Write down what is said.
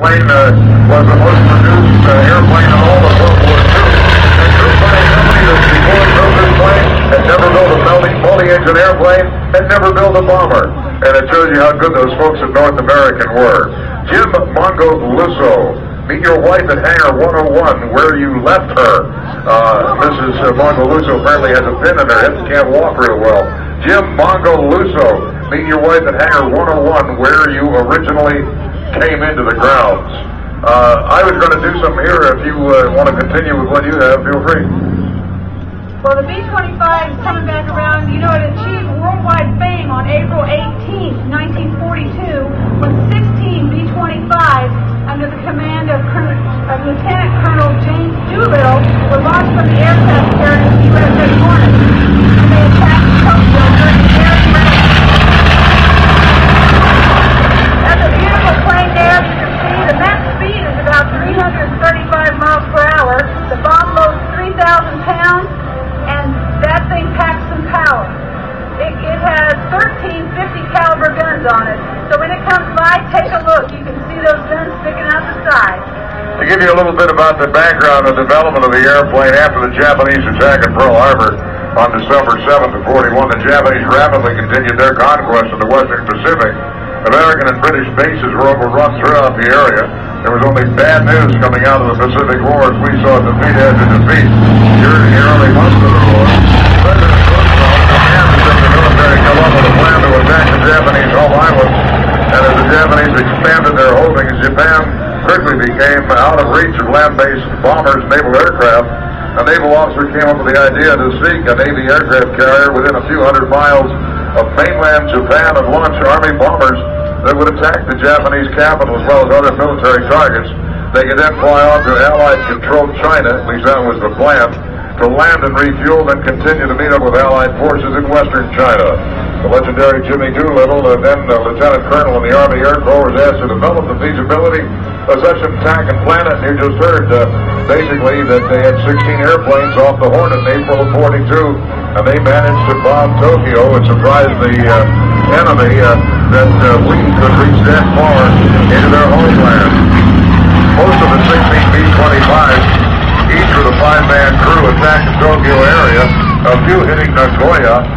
Plane was the most produced airplane in all of World War II. The Airplane company that before it built this plane had never built a multi-engine airplane, had never built a bomber. And it shows you how good those folks at North American were. Jim Mongaluso, meet your wife at Hangar 101 where you left her. Mrs. Mongaluso apparently has a pin in her hip and can't walk real well. Jim Mongaluso, meet your wife at Hangar 101 where you originally came into the grounds. I was going to do something here. If you want to continue with what you have, feel free. Well, the B-25 is coming back around. You know, it achieved worldwide fame on April 18, 1942, when 16 B-25s under the command of Lieutenant Colonel James Doolittle were launched from the aircraft carrier USS Hornet, and they attacked Tokyo during the air raid. That's a beautiful plane there. You can see the max speed is about 335 miles per hour. The bomb loads 3,000 pounds, and that thing packs some power. It has 13 50 caliber guns on it. So when it comes by, take a look. You can see those guns sticking out the side. To give you a little bit about the background and development of the airplane, after the Japanese attack at Pearl Harbor on December 7th of 41, the Japanese rapidly continued their conquest of the Western Pacific. American and British bases were overrun throughout the area. There was only bad news coming out of the Pacific War as we saw defeat after defeat. During the early months of the war, President Roosevelt commanded that the military come up with a plan to attack the Japanese home islands. And as the Japanese expanded their holdings, Japan quickly became out of reach of land-based bombers, naval aircraft. A naval officer came up with the idea to seek a Navy aircraft carrier within a few hundred miles of mainland Japan and launch Army bombers that would attack the Japanese capital as well as other military targets. They could then fly off to Allied-controlled China, at least that was the plan, to land and refuel, then continue to meet up with Allied forces in western China. The legendary Jimmy Doolittle, then Lieutenant Colonel in the Army Air Corps, was asked to develop the feasibility of such an attack and plan it. And you just heard, basically, that they had 16 airplanes off the Hornet in April of 42, and they managed to bomb Tokyo and surprise the enemy that we could reach that far into their homeland. Most of the 16 B-25s, each with a 5-man crew, attacked the Tokyo area, a few hitting Nagoya,